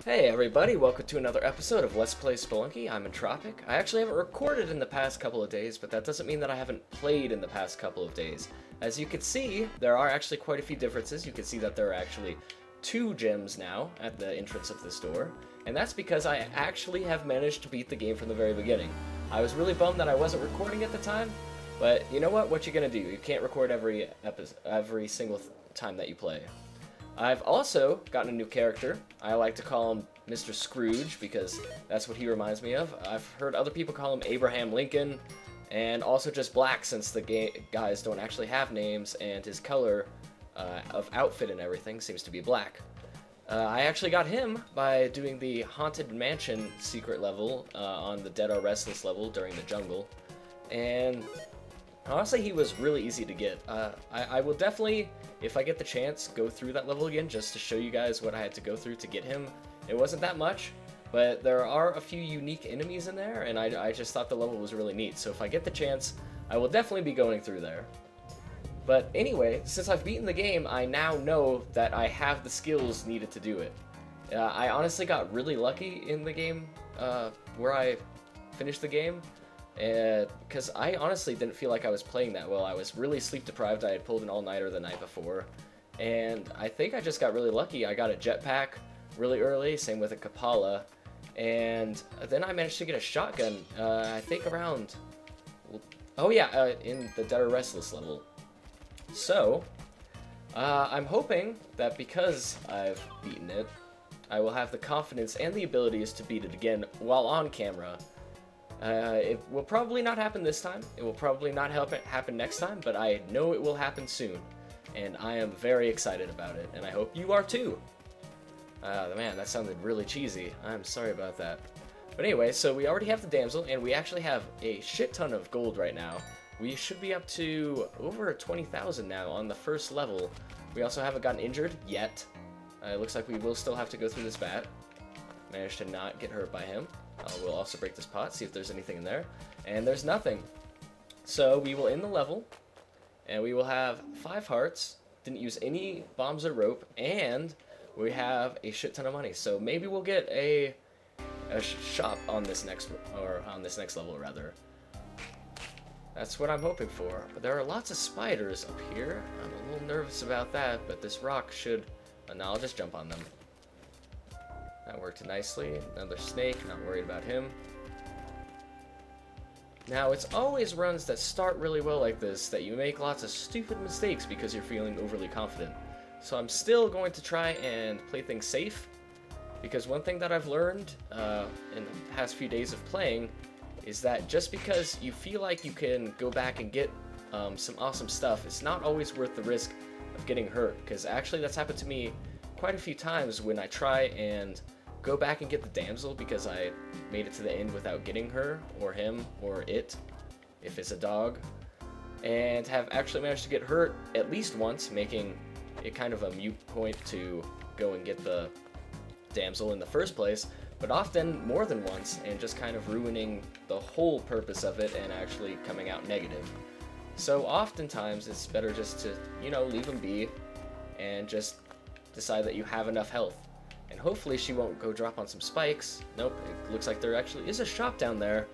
Hey everybody, welcome to another episode of Let's Play Spelunky. I'm Entropic. I actually haven't recorded in the past couple of days, but that doesn't mean that I haven't played in the past couple of days. As you can see, there are actually quite a few differences. You can see that there are actually 2 gems now at the entrance of this door, and that's because I actually have managed to beat the game from the very beginning. I was really bummed that I wasn't recording at the time, but you know what? What you gonna do? You can't record every single time that you play. I've also gotten a new character. I like to call him Mr. Scrooge because that's what he reminds me of. I've heard other people call him Abraham Lincoln, and also just Black since the guys don't actually have names, and his color of outfit and everything seems to be black. I actually got him by doing the Haunted Mansion secret level on the Dead Are Restless level during the jungle, and honestly, he was really easy to get. I will definitely, if I get the chance, go through that level again just to show you guys what I had to go through to get him. It wasn't that much, but there are a few unique enemies in there, and I just thought the level was really neat. So if I get the chance, I will definitely be going through there. But anyway, since I've beaten the game, I now know that I have the skills needed to do it. I honestly got really lucky in the game where I finished the game. Because I honestly didn't feel like I was playing that well. I was really sleep deprived. I had pulled an all-nighter the night before, and I think I just got really lucky. I got a jetpack really early, same with a Kapala, and then I managed to get a shotgun, I think around, oh yeah, in the Dead Are Restless level. So, I'm hoping that because I've beaten it, I will have the confidence and the abilities to beat it again while on camera. It will probably not happen this time, it will probably not happen next time, but I know it will happen soon, and I am very excited about it, and I hope you are too. Man, that sounded really cheesy. I'm sorry about that. But anyway, so we already have the damsel, and we actually have a shit ton of gold right now. We should be up to over 20,000 now on the first level. We also haven't gotten injured yet. It looks like we will still have to go through this bat. Managed to not get hurt by him. We'll also break this pot, see if there's anything in there. And there's nothing. So we will end the level, and we will have 5 hearts, didn't use any bombs or rope, and we have a shit ton of money. So maybe we'll get a shop on this next level rather. That's what I'm hoping for. But there are lots of spiders up here. I'm a little nervous about that, but this rock should. No, I'll just jump on them. That worked nicely. Another snake, not worried about him. Now, it's always runs that start really well like this that you make lots of stupid mistakes because you're feeling overly confident. So I'm still going to try and play things safe, because one thing that I've learned in the past few days of playing is that just because you feel like you can go back and get some awesome stuff, it's not always worth the risk of getting hurt, because actually that's happened to me quite a few times when I try and go back and get the damsel because I made it to the end without getting her, or him, or it, if it's a dog, and have actually managed to get hurt at least once, making it kind of a moot point to go and get the damsel in the first place, but often more than once, and just kind of ruining the whole purpose of it and actually coming out negative. So oftentimes it's better just to, you know, leave them be and just decide that you have enough health. And hopefully she won't go drop on some spikes. Nope, it looks like there actually is a shop down there.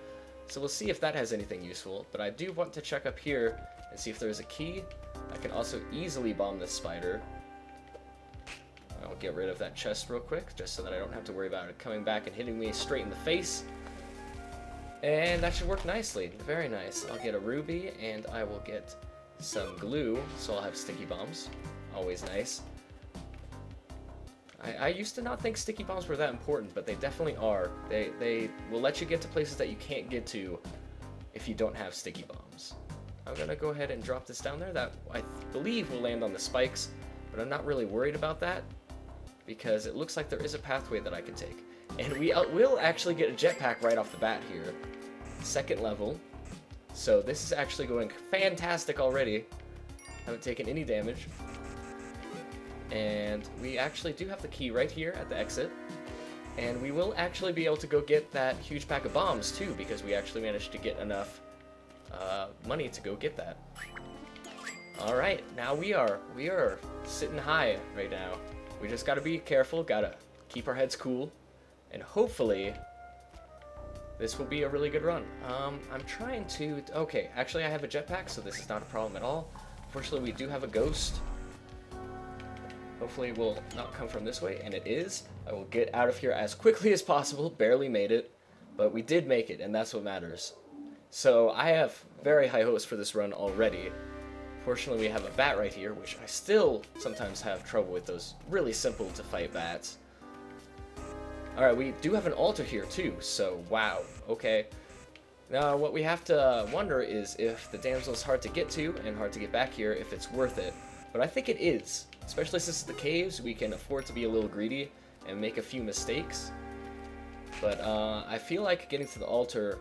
So we'll see if that has anything useful. But I do want to check up here and see if there's a key. I can also easily bomb this spider. I'll get rid of that chest real quick, just so that I don't have to worry about it coming back and hitting me straight in the face. And that should work nicely. Very nice. I'll get a ruby, and I will get some glue, so I'll have sticky bombs. Always nice. I used to not think sticky bombs were that important, but they definitely are. They will let you get to places that you can't get to if you don't have sticky bombs. I'm gonna go ahead and drop this down there. That, I believe, will land on the spikes, but I'm not really worried about that because it looks like there is a pathway that I can take. And we will actually get a jetpack right off the bat here. 2nd level. So this is actually going fantastic already. Haven't taken any damage. And we actually do have the key right here at the exit. And we will actually be able to go get that huge pack of bombs too, because we actually managed to get enough money to go get that. Alright, now we are sitting high right now. We just gotta be careful, gotta keep our heads cool, and hopefully this will be a really good run. I'm trying to... Okay, actually I have a jetpack, so this is not a problem at all. Fortunately, we do have a ghost. Hopefully it will not come from this way, and it is. I will get out of here as quickly as possible. Barely made it, but we did make it, and that's what matters. So I have very high hopes for this run already. Fortunately, we have a bat right here, which I still sometimes have trouble with those really simple to fight bats. Alright, we do have an altar here too, so wow, okay. Now, what we have to wonder is if the damsel is hard to get to and hard to get back here, if it's worth it. But I think it is. Especially since it's the caves, we can afford to be a little greedy and make a few mistakes. But I feel like getting to the altar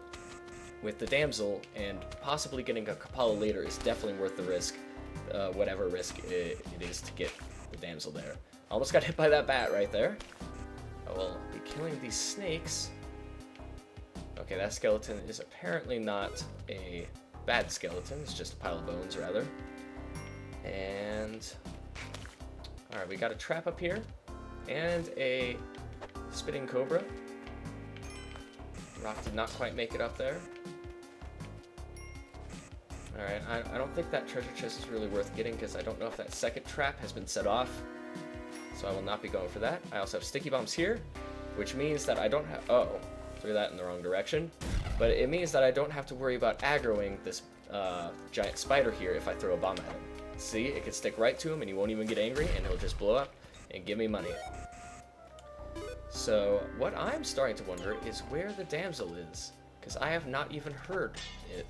with the damsel and possibly getting a Kapala later is definitely worth the risk. Whatever risk it is to get the damsel there. Almost got hit by that bat right there. I will be killing these snakes. Okay, that skeleton is apparently not a bad skeleton. It's just a pile of bones, rather. And... Alright, we got a trap up here. And a spitting cobra. Rock did not quite make it up there. Alright, I don't think that treasure chest is really worth getting because I don't know if that second trap has been set off. So I will not be going for that. I also have sticky bombs here, which means that I don't have... Oh, threw that in the wrong direction. But it means that I don't have to worry about aggroing this giant spider here if I throw a bomb at him. See, it can stick right to him and he won't even get angry and he'll just blow up and give me money. So what I'm starting to wonder is where the damsel is, because I have not even heard it.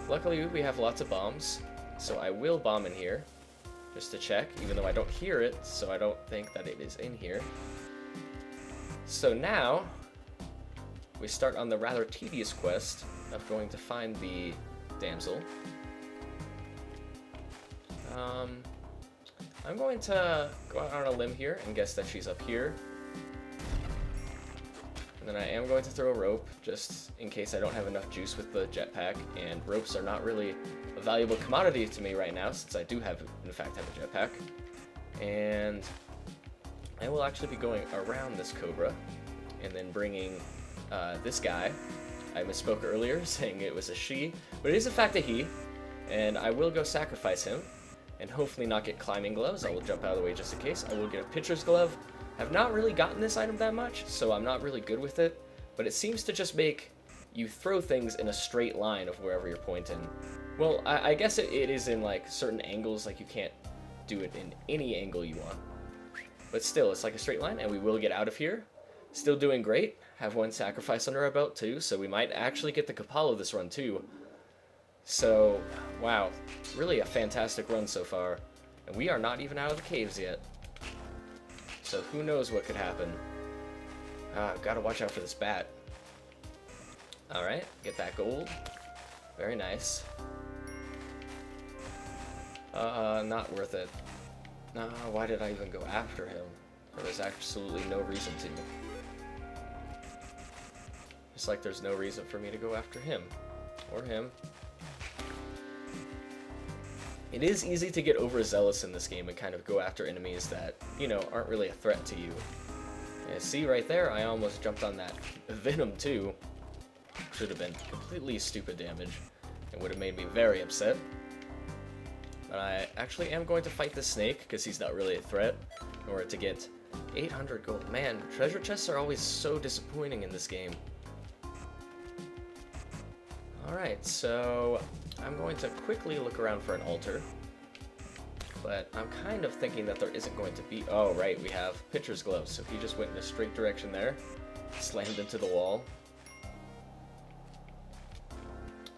Luckily we have lots of bombs, so I will bomb in here just to check, even though I don't hear it, so I don't think that it is in here. So now we start on the rather tedious quest of going to find the damsel. I'm going to go out on a limb here and guess that she's up here. And then I am going to throw a rope, just in case I don't have enough juice with the jetpack, and ropes are not really a valuable commodity to me right now, since I do have, in fact, have a jetpack. And I will actually be going around this cobra, and then bringing this guy. I misspoke earlier, saying it was a she, but it is in fact a he, and I will go sacrifice him. And hopefully not get climbing gloves. I will jump out of the way just in case. I will get a pitcher's glove. I've not really gotten this item that much, so I'm not really good with it. But it seems to just make you throw things in a straight line of wherever you're pointing. Well, I guess it is in like certain angles, like you can't do it in any angle you want. But still, it's like a straight line, and we will get out of here. Still doing great. Have one sacrifice under our belt too, so we might actually get the Kapala this run too. So, wow, really a fantastic run so far, and we are not even out of the caves yet. So who knows what could happen. Gotta watch out for this bat. Alright, get that gold. Very nice. Not worth it. Why did I even go after him? There was absolutely no reason to. Just like there's no reason for me to go after him. Or him. It is easy to get overzealous in this game and kind of go after enemies that, you know, aren't really a threat to you. And see right there, I almost jumped on that venom too. Should have been completely stupid damage and would have made me very upset. But I actually am going to fight the snake because he's not really a threat in order to get 800 gold. Man, treasure chests are always so disappointing in this game. Alright, so I'm going to quickly look around for an altar, but I'm kind of thinking that there isn't going to be... Oh, right, we have pitcher's gloves, so he just went in a straight direction there, slammed into the wall.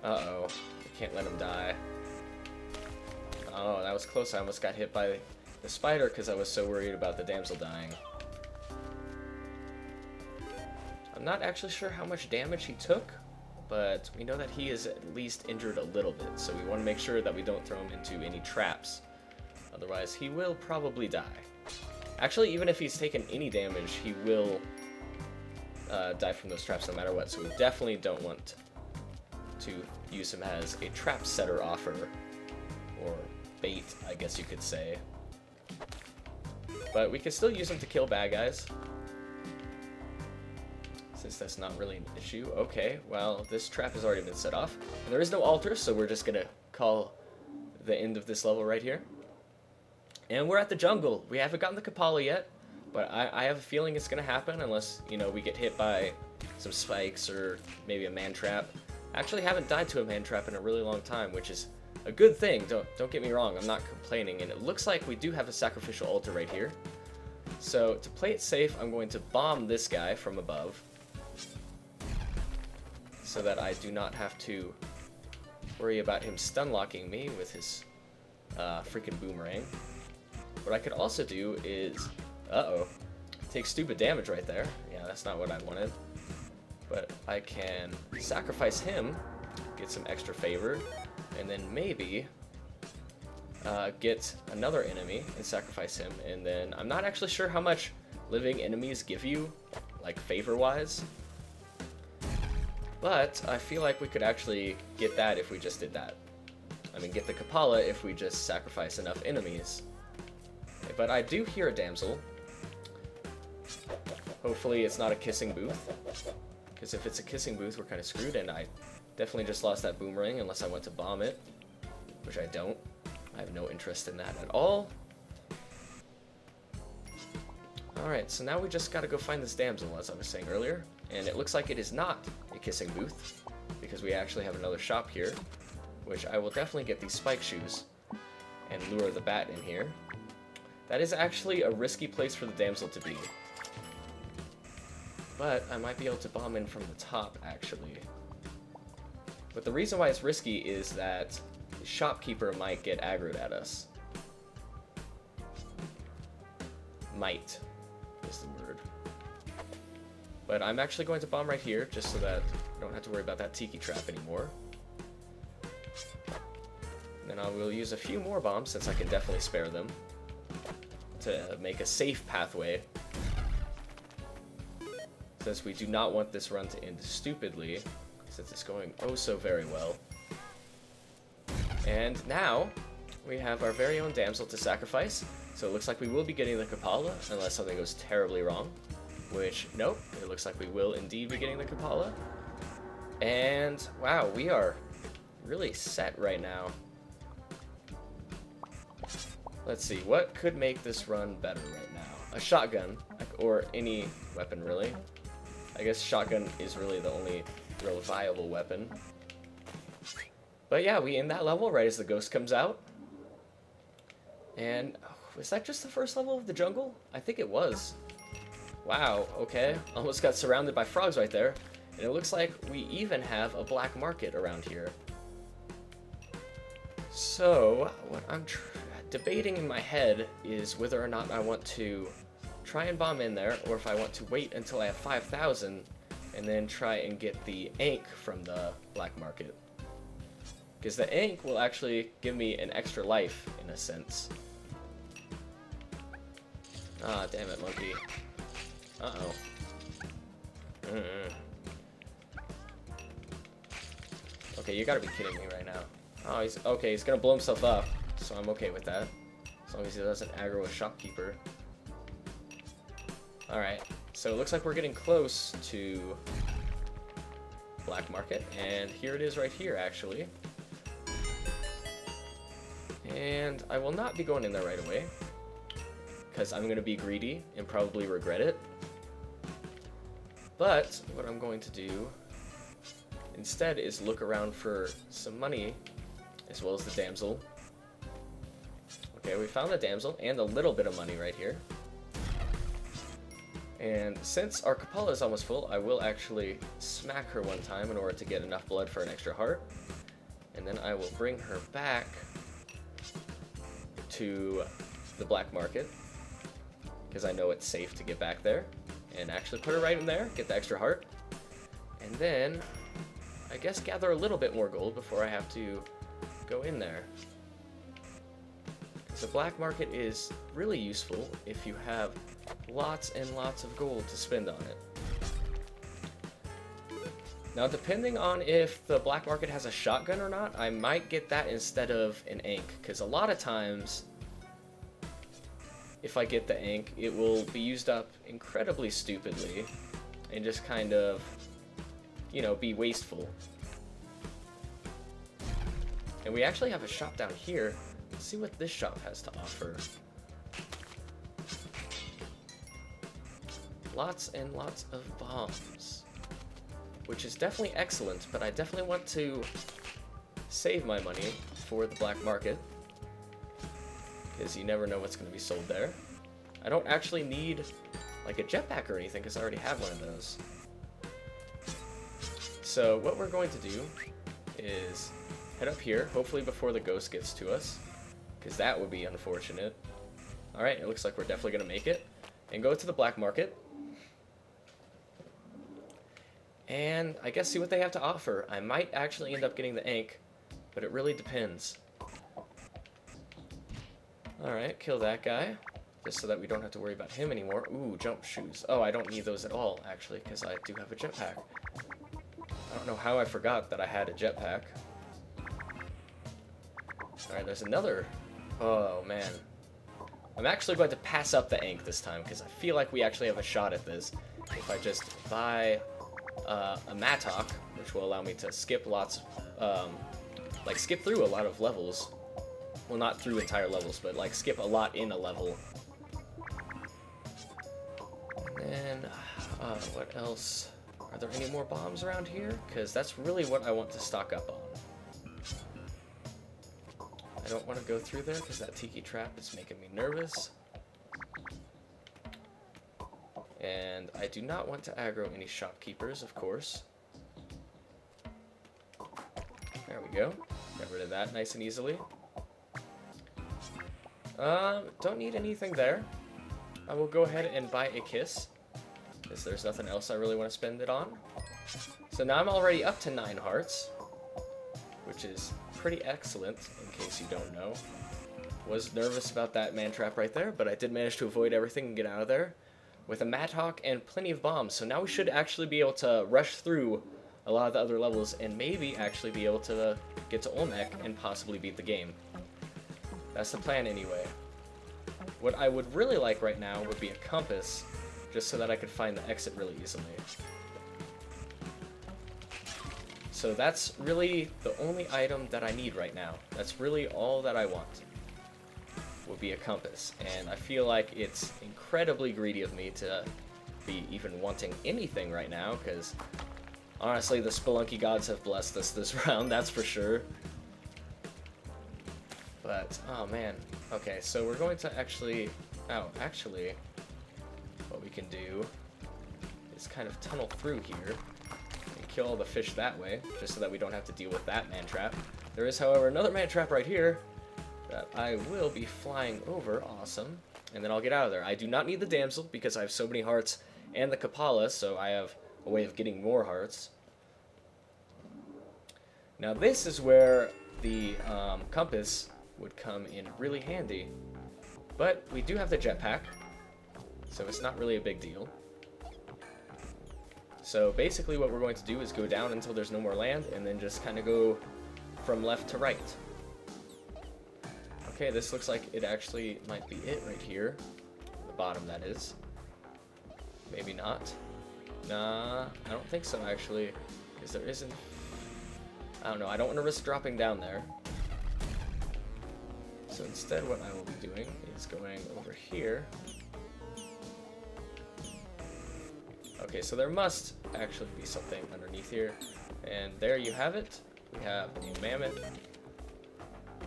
Uh-oh, I can't let him die. Oh, that was close. I almost got hit by the spider because I was so worried about the damsel dying. I'm not actually sure how much damage he took, but we know that he is at least injured a little bit, so we want to make sure that we don't throw him into any traps. Otherwise, he will probably die. Actually, even if he's taken any damage, he will die from those traps no matter what, so we definitely don't want to use him as a trap setter offer, or bait, I guess you could say. But we can still use them to kill bad guys, since that's not really an issue. Okay, well, this trap has already been set off. And there is no altar, so we're just gonna call the end of this level right here. And we're at the jungle. We haven't gotten the Kapala yet, but I have a feeling it's gonna happen unless, you know, we get hit by some spikes or maybe a man trap. I actually haven't died to a man trap in a really long time, which is a good thing. Don't get me wrong, I'm not complaining. And it looks like we do have a sacrificial altar right here. So to play it safe, I'm going to bomb this guy from above, so that I do not have to worry about him stun locking me with his freaking boomerang. What I could also do is, take stupid damage right there. Yeah, that's not what I wanted. But I can sacrifice him, get some extra favor, and then maybe get another enemy and sacrifice him. And then I'm not actually sure how much living enemies give you, like favor-wise. But I feel like we could actually get that if we just did that. I mean, get the Kapala if we just sacrifice enough enemies. But I do hear a damsel. Hopefully it's not a kissing booth. Because if it's a kissing booth, we're kind of screwed, and I definitely just lost that boomerang unless I went to bomb it. Which I don't. I have no interest in that at all. Alright, so now we just gotta go find this damsel, as I was saying earlier. And it looks like it is not a kissing booth, because we actually have another shop here, which I will definitely get these spike shoes and lure the bat in here. That is actually a risky place for the damsel to be. But I might be able to bomb in from the top, actually. But the reason why it's risky is that the shopkeeper might get aggroed at us. Might is the word. But I'm actually going to bomb right here, just so that I don't have to worry about that tiki trap anymore. And then I will use a few more bombs, since I can definitely spare them, to make a safe pathway. Since we do not want this run to end stupidly, since it's going oh so very well. And now, we have our very own damsel to sacrifice, so it looks like we will be getting the Kapala, unless something goes terribly wrong. Which, nope, it looks like we will indeed be getting the Kapala. And, wow, we are really set right now. Let's see, what could make this run better right now? A shotgun, or any weapon, really. I guess shotgun is really the only real viable weapon. But yeah, we end that level right as the ghost comes out. And, was that just the first level of the jungle? I think it was. Wow, okay. Almost got surrounded by frogs right there. And it looks like we even have a black market around here. So, what I'm debating in my head is whether or not I want to try and bomb in there, or if I want to wait until I have 5,000 and then try and get the ink from the black market. Because the ink will actually give me an extra life, in a sense. Ah, damn it, monkey. Uh-oh. Okay, you gotta be kidding me right now. Oh, he's gonna blow himself up, so I'm okay with that. As long as he doesn't aggro a shopkeeper. Alright, so it looks like we're getting close to black market, and here it is right here, actually. And I will not be going in there right away, because I'm gonna be greedy and probably regret it. But what I'm going to do instead is look around for some money, as well as the damsel. Okay, we found the damsel and a little bit of money right here. And since our Kapala is almost full, I will actually smack her one time in order to get enough blood for an extra heart. And then I will bring her back to the black market, because I know it's safe to get back there. And actually put her right in there, get the extra heart. And then, I guess gather a little bit more gold before I have to go in there. The black market is really useful if you have lots and lots of gold to spend on it. Now, depending on if the black market has a shotgun or not, I might get that instead of an ink, because a lot of times if I get the ink, it will be used up incredibly stupidly and just kind of, you know, be wasteful. And we actually have a shop down here. Let's see what this shop has to offer. Lots and lots of bombs, which is definitely excellent, but I definitely want to save my money for the black market, because you never know what's going to be sold there. I don't actually need like a jetpack or anything, because I already have one of those. So what we're going to do is head up here, hopefully before the ghost gets to us, because that would be unfortunate. Alright, it looks like we're definitely going to make it. And go to the black market. And I guess see what they have to offer. I might actually end up getting the ink, but it really depends. Alright, kill that guy, just so that we don't have to worry about him anymore. Ooh, jump shoes. Oh, I don't need those at all, actually, because I do have a jetpack. I don't know how I forgot that I had a jetpack. Alright, there's another. Oh, man. I'm actually going to pass up the ink this time, because I feel like we actually have a shot at this. If I just buy a mattock, which will allow me to skip lots, like skip through a lot of levels. Well, not through entire levels, but like skip a lot in a level. And what else? Are there any more bombs around here? Because that's really what I want to stock up on. I don't want to go through there because that tiki trap is making me nervous. And I do not want to aggro any shopkeepers, of course. There we go. Get rid of that nice and easily. Don't need anything there. I will go ahead and buy a kiss, because there's nothing else I really want to spend it on. So now I'm already up to 9 hearts, which is pretty excellent, in case you don't know. Was nervous about that man trap right there, but I did manage to avoid everything and get out of there with a mattock and plenty of bombs. So now we should actually be able to rush through a lot of the other levels and maybe actually be able to get to Olmec and possibly beat the game. That's the plan anyway. What I would really like right now would be a compass, just so that I could find the exit really easily. So that's really the only item that I need right now. That's really all that I want, would be a compass. And I feel like it's incredibly greedy of me to be even wanting anything right now, because honestly the Spelunky gods have blessed us this round, that's for sure. But, oh man. Okay, so we're going to actually, actually, what we can do is kind of tunnel through here and kill all the fish that way, just so that we don't have to deal with that man trap. There is, however, another man trap right here that I will be flying over. Awesome. And then I'll get out of there. I do not need the damsel because I have so many hearts and the Kapala, so I have a way of getting more hearts. Now this is where the compass would come in really handy. But we do have the jetpack, so it's not really a big deal. So basically what we're going to do is go down until there's no more land, and then just kind of go from left to right. Okay, this looks like it actually might be it right here. The bottom, that is. Maybe not. Nah, I don't think so, actually. Because there isn't... I don't know, I don't want to risk dropping down there. So instead what I will be doing is going over here. Okay, so there must actually be something underneath here. And there you have it. We have a mammoth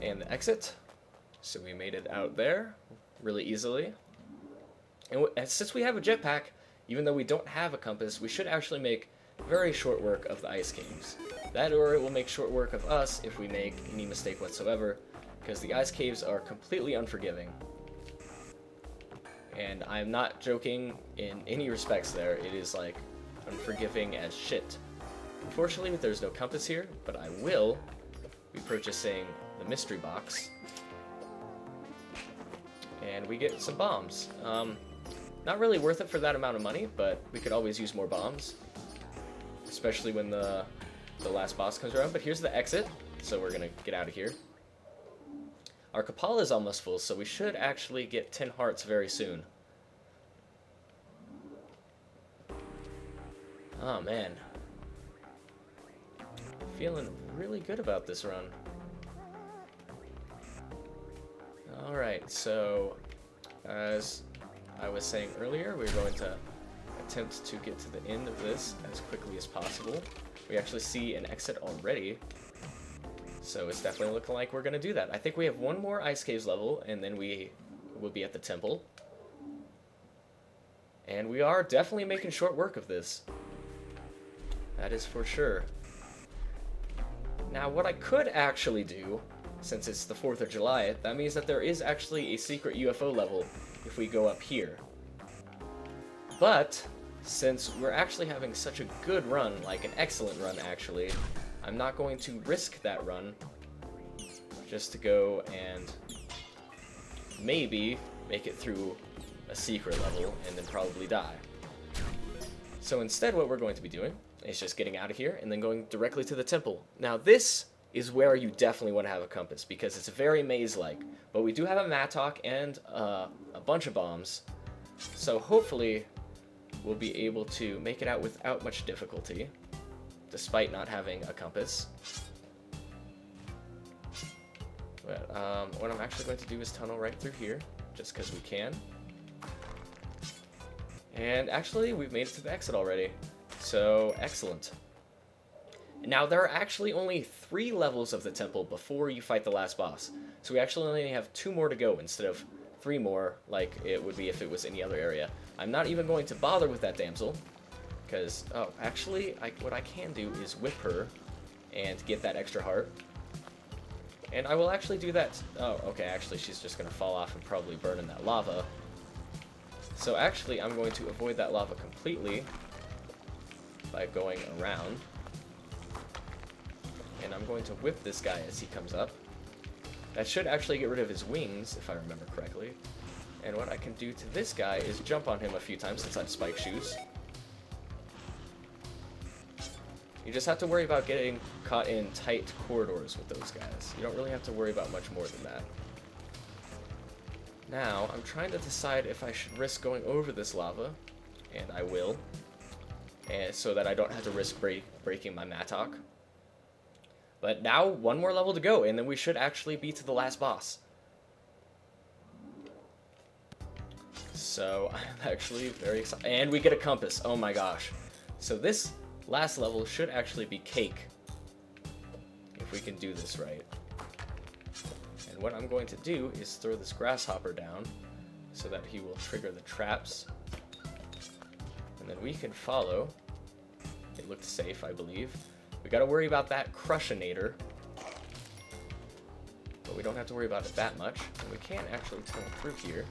and the exit. So we made it out there really easily. And since we have a jetpack, even though we don't have a compass, we should actually make very short work of the ice caves. That, or it will make short work of us if we make any mistake whatsoever, because the ice caves are completely unforgiving. And I'm not joking in any respects there. It is like unforgiving as shit. Unfortunately, there's no compass here, but I will be purchasing the mystery box. And we get some bombs. Not really worth it for that amount of money, but we could always use more bombs. Especially when the last boss comes around. But here's the exit, so we're gonna get out of here. Our Kapala is almost full, so we should actually get 10 hearts very soon. Oh, man. Feeling really good about this run. Alright, so as I was saying earlier, we're going to attempt to get to the end of this as quickly as possible. We actually see an exit already, so it's definitely looking like we're going to do that. I think we have one more Ice Caves level, and then we will be at the temple. And we are definitely making short work of this. That is for sure. Now, what I could actually do, since it's the 4th of July, that means that there is actually a secret UFO level if we go up here. But, since we're actually having such a good run, like an excellent run actually, I'm not going to risk that run just to go and maybe make it through a secret level and then probably die. So instead what we're going to be doing is just getting out of here and then going directly to the temple. Now this is where you definitely want to have a compass because it's very maze-like, but we do have a mattock and a bunch of bombs, so hopefully we'll be able to make it out without much difficulty, despite not having a compass. But what I'm actually going to do is tunnel right through here, just because we can. And actually, we've made it to the exit already, so excellent. Now, there are actually only 3 levels of the temple before you fight the last boss, so we actually only have 2 more to go instead of 3 more like it would be if it was any other area. I'm not even going to bother with that damsel, because, oh, actually, what I can do is whip her and get that extra heart. And I will actually do that. Oh, okay, actually, she's just going to fall off and probably burn in that lava. So actually, I'm going to avoid that lava completely by going around. And I'm going to whip this guy as he comes up. That should actually get rid of his wings, if I remember correctly. And what I can do to this guy is jump on him a few times since I have spike shoes. You just have to worry about getting caught in tight corridors with those guys. You don't really have to worry about much more than that. Now, I'm trying to decide if I should risk going over this lava, and I will, and so that I don't have to risk breaking my mattock. But now, 1 more level to go, and then we should actually be to the last boss. So, I'm actually very excited. And we get a compass. Oh my gosh. So this last level should actually be cake, if we can do this right. And what I'm going to do is throw this grasshopper down so that he will trigger the traps. And then we can follow. It looked safe, I believe. We gotta worry about that crushinator, but we don't have to worry about it that much. And we can actually tunnel through here,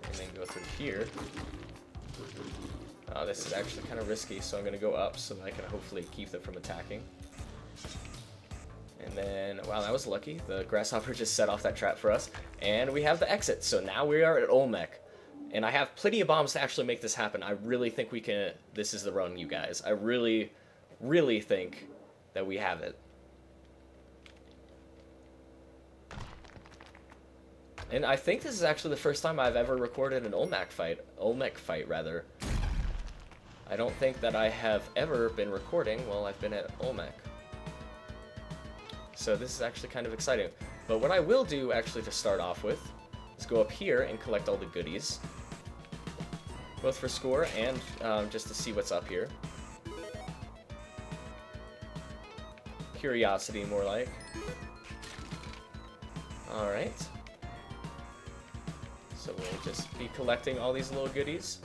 and then go through here. This is actually kind of risky, so I'm gonna go up so that I can hopefully keep them from attacking. And then, wow, that was lucky. The grasshopper just set off that trap for us, and we have the exit. So now we are at Olmec. And I have plenty of bombs to actually make this happen. I really think we can. This is the run, you guys. I really, really think that we have it. And I think this is actually the first time I've ever recorded an Olmec fight. Olmec fight, rather. I don't think that I have ever been recording while I've been at Olmec. So this is actually kind of exciting. But what I will do, actually, to start off with, is go up here and collect all the goodies. Both for score and just to see what's up here. Curiosity, more like. Alright. So we'll just be collecting all these little goodies.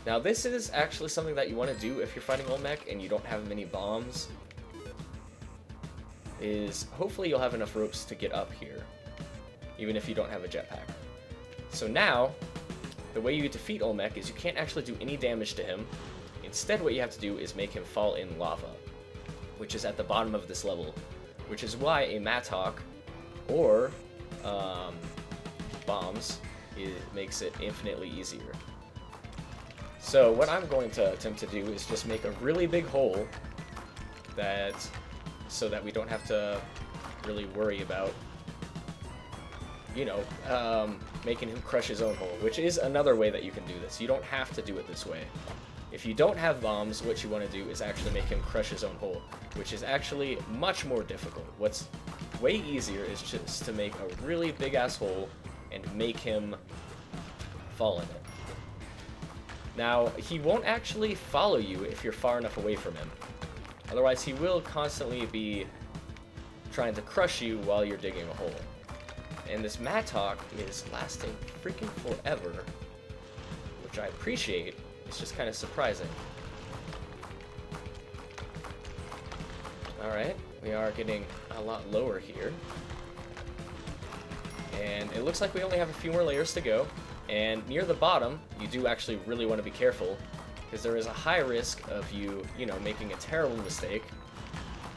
Now this is actually something that you want to do if you're fighting Olmec and you don't have many bombs. Is hopefully you'll have enough ropes to get up here, even if you don't have a jetpack. So now, the way you defeat Olmec is you can't actually do any damage to him. Instead, what you have to do is make him fall in lava, which is at the bottom of this level, which is why a mattock or bombs makes it infinitely easier. So what I'm going to attempt to do is just make a really big hole that so that we don't have to really worry about, you know, making him crush his own hole, which is another way that you can do this. You don't have to do it this way. If you don't have bombs, what you want to do is actually make him crush his own hole, which is actually much more difficult. What's way easier is just to make a really big ass hole and make him fall in it. Now, he won't actually follow you if you're far enough away from him. Otherwise, he will constantly be trying to crush you while you're digging a hole. And this Mattock is lasting freaking forever, which I appreciate. It's just kind of surprising. Alright, we are getting a lot lower here. And it looks like we only have a few more layers to go. And near the bottom, you do actually really want to be careful, because there is a high risk of you, you know, making a terrible mistake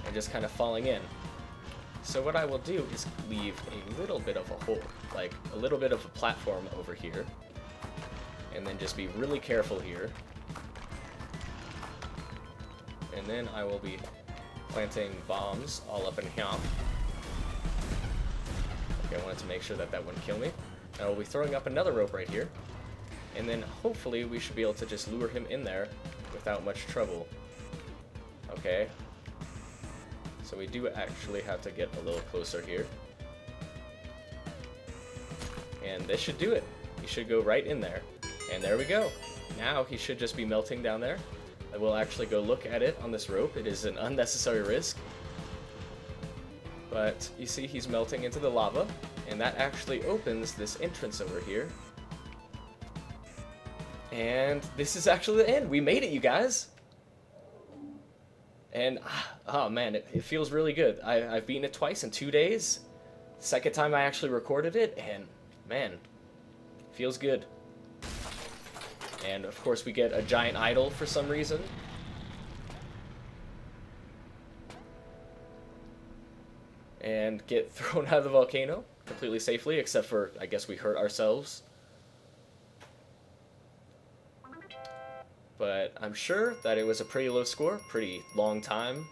and just kind of falling in. So what I will do is leave a little bit of a hole, like a little bit of a platform over here, and then just be really careful here. And then I will be planting bombs all up in here. Okay, I wanted to make sure that that wouldn't kill me. And I'll be throwing up another rope right here, and then hopefully we should be able to just lure him in there without much trouble. Okay. So we do actually have to get a little closer here. And this should do it. He should go right in there. And there we go. Now he should just be melting down there. I will actually go look at it on this rope. It is an unnecessary risk. But you see he's melting into the lava. And that actually opens this entrance over here. And this is actually the end. We made it, you guys. And, oh man, it feels really good. I've beaten it twice in 2 days. Second time I actually recorded it, and man, feels good. And of course we get a giant idol for some reason. And get thrown out of the volcano completely safely, except for, I guess we hurt ourselves. But I'm sure that it was a pretty low score, pretty long time.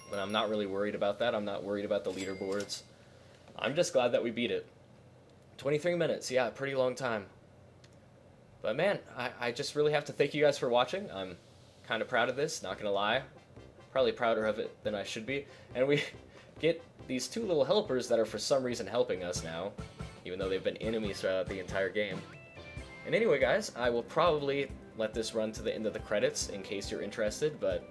But I'm not really worried about that. I'm not worried about the leaderboards. I'm just glad that we beat it. 23 minutes, yeah, pretty long time. But man, I just really have to thank you guys for watching. I'm kind of proud of this, not gonna lie. Probably prouder of it than I should be. And we get these two little helpers that are for some reason helping us now, even though they've been enemies throughout the entire game. And anyway, guys, I will probably let this run to the end of the credits in case you're interested, but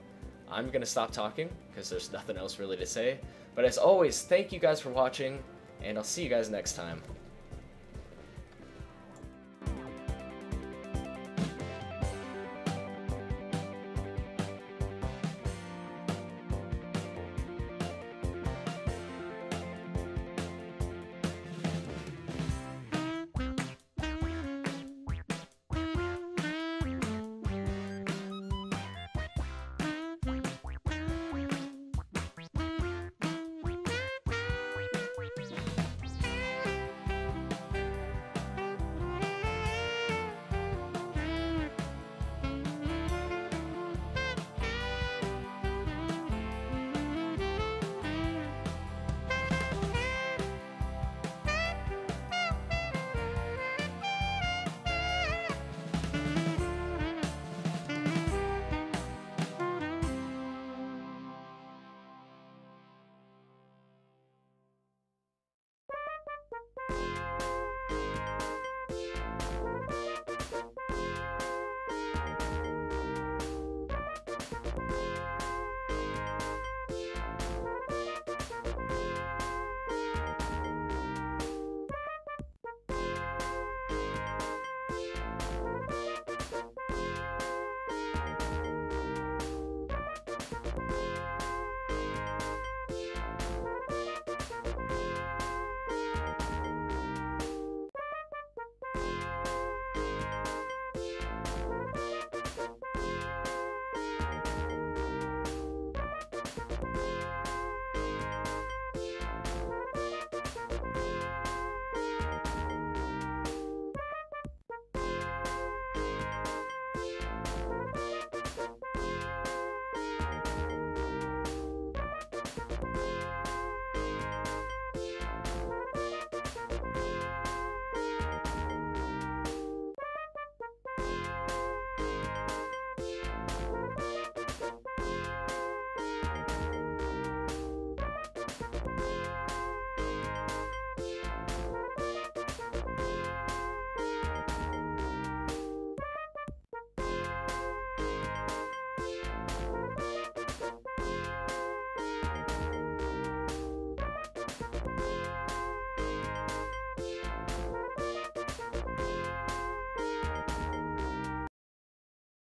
I'm gonna stop talking because there's nothing else really to say. But as always, thank you guys for watching, and I'll see you guys next time.